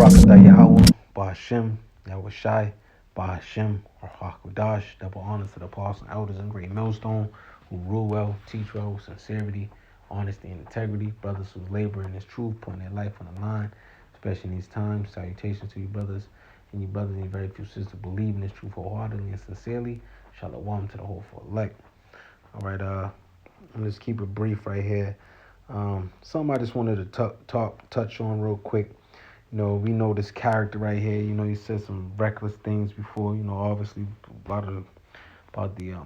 Barakatah Yahweh, Bahashem, Yahweh Shai, Bahashem, or Hakudash, double honors to the apostles and elders in Great Millstone, who rule well, teach well, with sincerity, honesty, and integrity. Brothers who labor in this truth, putting their life on the line, especially in these times. Salutations to you, brothers and your very few sisters believe in this truth wholeheartedly and sincerely. Shalom to the whole for elect. All right, I'm just keep it brief right here. Something I just wanted to touch on real quick. We know this character right here. He said some reckless things before. Obviously a lot of about the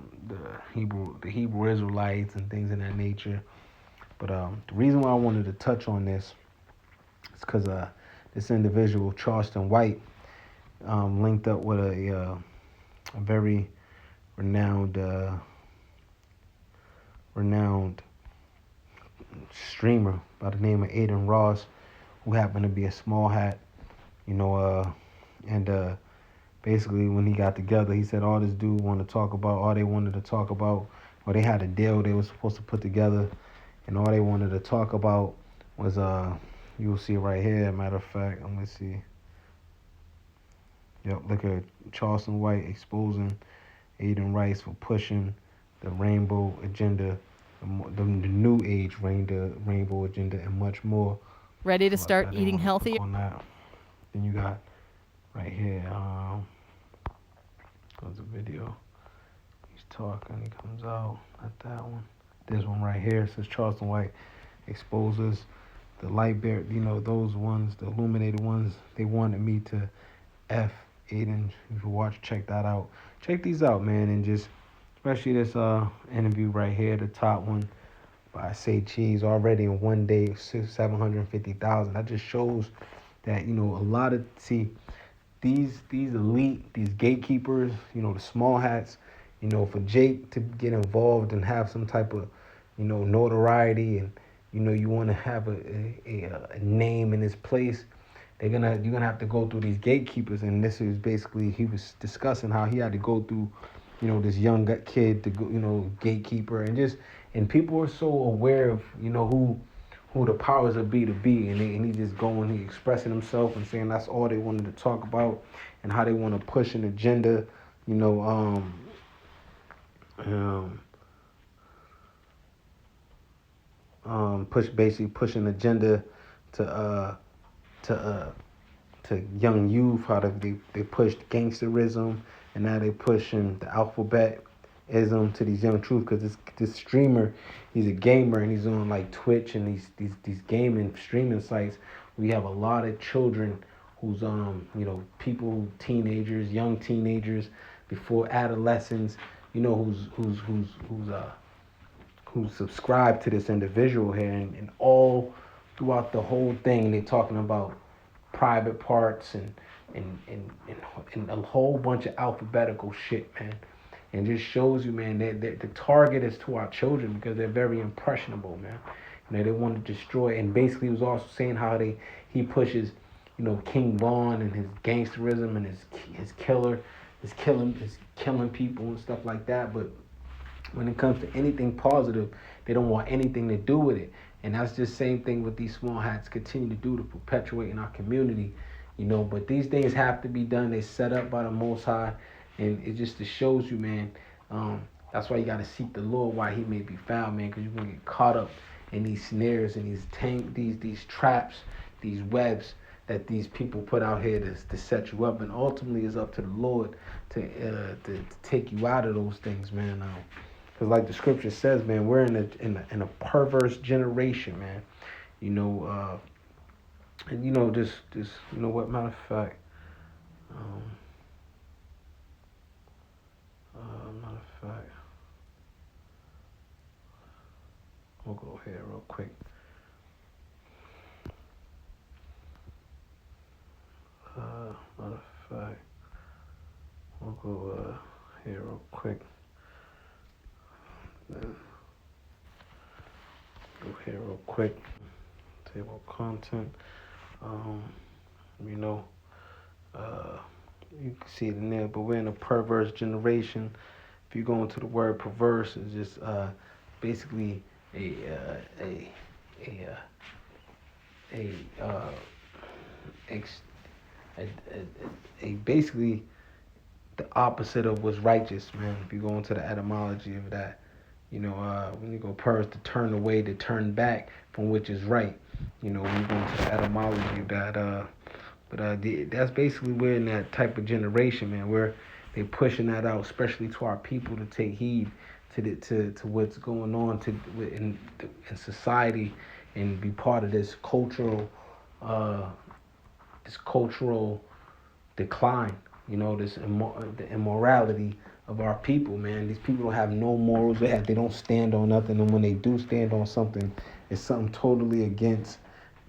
Hebrew Israelites and things of that nature. But the reason why I wanted to touch on this is because this individual Charleston White linked up with a very renowned renowned streamer by the name of Aiden Ross, who happened to be a small hat. And basically when he got together, he said all this dude wanted to talk about, all they wanted to talk about, or they had a deal they were supposed to put together, and all they wanted to talk about was you'll see right here. Matter of fact, let me see. Yep, look at Charleston White exposing Aiden Rice for pushing the rainbow agenda, the new age rainbow agenda, and much more. Ready to So like start I didn't eating want to healthier? click on that. Then you got right here. Goes the video. He's talking. He comes out. Not that one. This one right here says Charleston White exposes the light bear. Those ones, the illuminated ones. They wanted me to F Aiden. If you watch, check that out. Check these out, man, and just especially this interview right here, the top one by Say Cheese, already in one day 750,000. That just shows that a lot of these elite, these gatekeepers, the small hats, for Jake to get involved and have some type of notoriety, and you want to have a name in this place. You're gonna have to go through these gatekeepers, and this is basically he was discussing how he had to go through this young kid to go, gatekeeper, and people are so aware of who the powers that be to be, and he just going, he expressing himself and saying that's all they wanted to talk about, and how they want to push an agenda, you know, um, push an agenda to to uh, to young youth, how they pushed gangsterism, and now they pushing the alphabet ism to these young troops, because this streamer, he's a gamer, and he's on like Twitch and these gaming streaming sites. We have a lot of children who's people, teenagers, young teenagers, before adolescents, who's subscribed to this individual here, and all throughout the whole thing they're talking about private parts and a whole bunch of alphabetical shit, man. And just shows you, man, that the target is to our children, because they're very impressionable, man. They want to destroy. And basically, he was also saying how he pushes, King Von and his gangsterism and his killing people and stuff like that. But when it comes to anything positive, they don't want anything to do with it. And that's just the same thing with these small hats continue to do to perpetuate in our community. But these things have to be done. They set up by the Most High, and it just shows you, man. That's why you got to seek the Lord while He may be found, man, because you're gonna get caught up in these snares and these traps, these webs that these people put out here to set you up, and ultimately it's up to the Lord to take you out of those things, man. Because like the scripture says, man, we're in a perverse generation, man. And just what, matter of fact, um, matter of fact, we'll go here real quick. Matter of fact, we'll go here real quick. Then go here real quick. Table content. Um, you know, you can see it in there, but we're in a perverse generation. If you go into the word perverse, it's just basically a a a, a, a ex, basically the opposite of what's righteous, man. If you go into the etymology of that, when you go purge, to turn away, to turn back from which is right. When you go into the etymology of that, that's basically we're in that type of generation, man, where they pushing that out, especially to our people, to take heed to what's going on in society, and be part of uh, this cultural decline. The immorality of our people, man. These people don't have no morals. They don't stand on nothing, and when they do stand on something, it's something totally against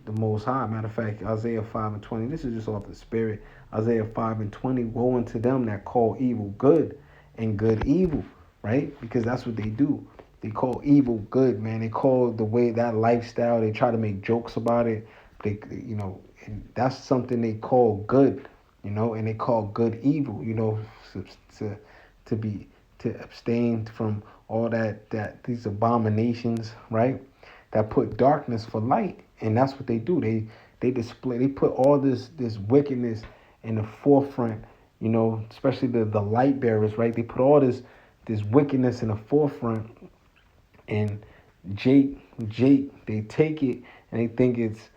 the Most High. Matter of fact, Isaiah 5:20. This is just off the spirit. Isaiah 5:20. Woe unto them that call evil good, and good evil, right? Because that's what they do. They call evil good, man. They call the way that lifestyle. They try to make jokes about it. And that's something they call good, and they call good evil. To to be to abstain from all that these abominations, right? That put darkness for light, and that's what they do. They put all this wickedness in the forefront. Especially the light bearers, right? They put all this wickedness in the forefront, and Jake, they take it and they think it's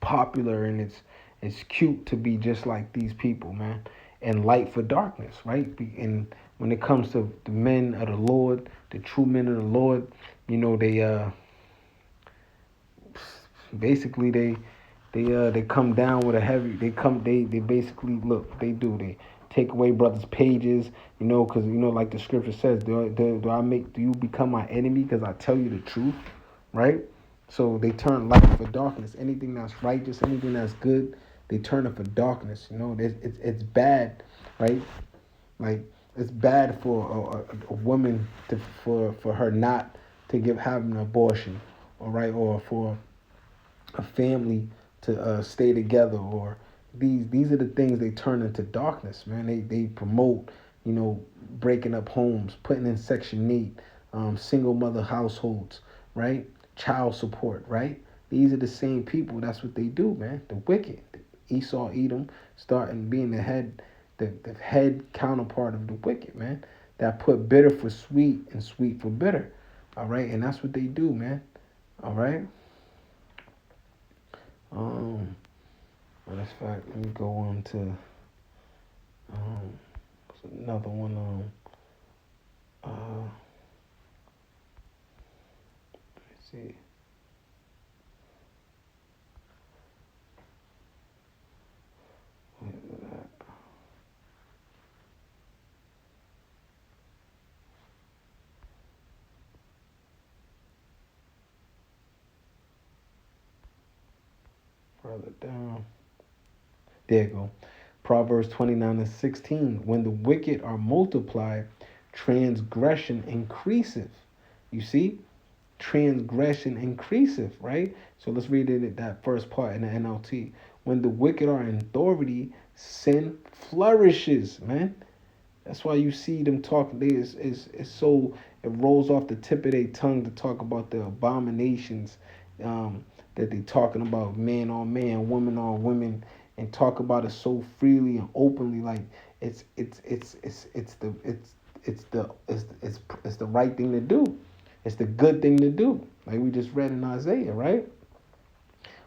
popular, and it's cute to be just like these people, man. And light for darkness, right? And when it comes to the men of the Lord, the true men of the Lord, they basically they come down with a heavy. They basically look. They take away brothers' pages, because like the scripture says, do you become my enemy because I tell you the truth, right? So they turn light for darkness. Anything that's righteous, anything that's good, they turn it for darkness. It's bad, right? Like, it's bad for a woman for her not to have an abortion, all right, or for a family to stay together, or these are the things they turn into darkness, man. They promote, breaking up homes, putting in Section 8, single mother households, right? Child support, right? These are the same people. That's what they do, man. The wicked, Esau, Edom, starting being the head counterpart of the wicked, man. That put bitter for sweet and sweet for bitter, all right? And that's what they do, man. All right. Um, Matter of fact, let me go on to another one. Let's see. Where is it at? Further down. There you go. Proverbs 29:16. When the wicked are multiplied, transgression increaseth. You see? Transgression increaseth, right? So let's read it, that first part in the NLT. When the wicked are in authority, sin flourishes, man. That's why you see them talk. It rolls off the tip of their tongue to talk about the abominations, that they talking about, man on man, woman on woman, and talk about it so freely and openly, like it's the right thing to do. It's the good thing to do, like we just read in Isaiah, right?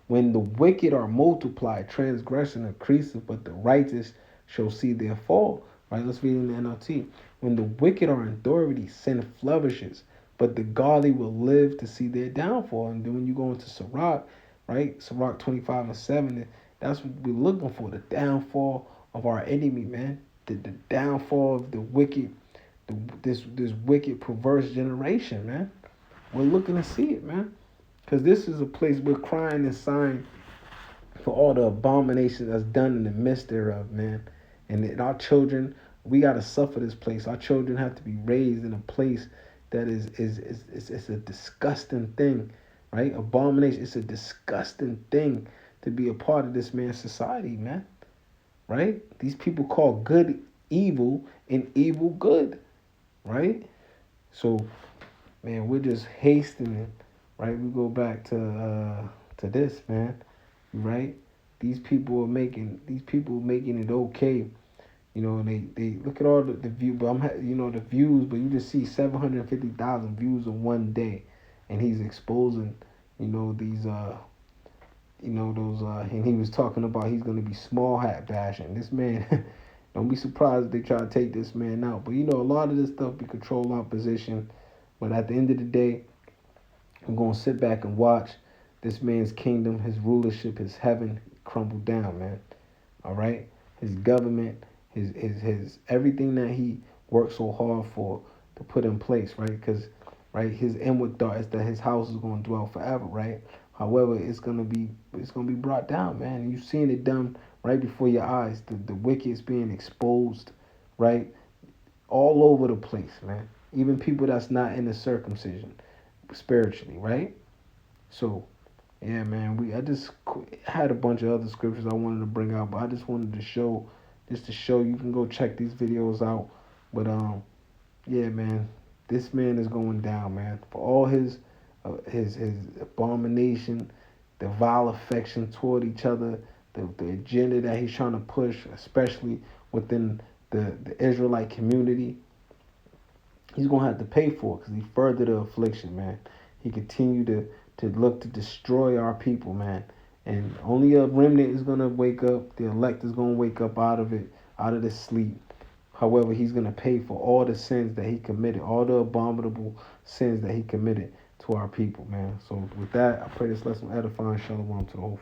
When the wicked are multiplied, transgression increases, but the righteous shall see their fall. Right? Let's read in the NLT. When the wicked are in authority, sin flourishes, but the godly will live to see their downfall. And then when you go into Sirach, right? Sirach 25:7, that's what we're looking for, the downfall of our enemy, man. The downfall of the wicked, this wicked, perverse generation, man. We're looking to see it, man. Because this is a place we're crying and sighing for all the abominations that's done in the midst thereof, man. And our children, we got to suffer this place. Our children have to be raised in a place that is a disgusting thing, right? Abomination, it's a disgusting thing to be a part of this man's society, man, right? These people call good evil and evil good, right? So, man, we're just hastening, right? We go back to this, man, right? these people making it okay. You know, and they look at all the view, but the views, but you just see 750,000 views in one day, and he's exposing, these those and he was talking about he's gonna be small hat bashing. This man, don't be surprised if they try to take this man out. But a lot of this stuff be control opposition. But at the end of the day, I'm gonna sit back and watch this man's kingdom, his rulership, his heaven crumble down, man. All right, his government, his everything that he worked so hard for to put in place, right? Because his inward thought is that his house is gonna dwell forever, right? However, it's gonna be brought down, man. You've seen it done right before your eyes. The wicked is being exposed, right? All over the place, man. Even people that's not in the circumcision, spiritually, right? So yeah, man. I just had a bunch of other scriptures I wanted to bring out, but I just wanted to show, just to show you can go check these videos out. But yeah, man, this man is going down, man. For all his abomination, the vile affection toward each other, the agenda that he's trying to push, especially within the Israelite community, he's gonna have to pay for it because he furthered the affliction, man. He continued to look to destroy our people, man. And only a remnant is gonna wake up. The elect is gonna wake up out of it, out of the sleep. However, he's gonna pay for all the sins that he committed, all the abominable sins that he committed to our people, man. So with that, I pray this lesson edifying. Shalom to the whole.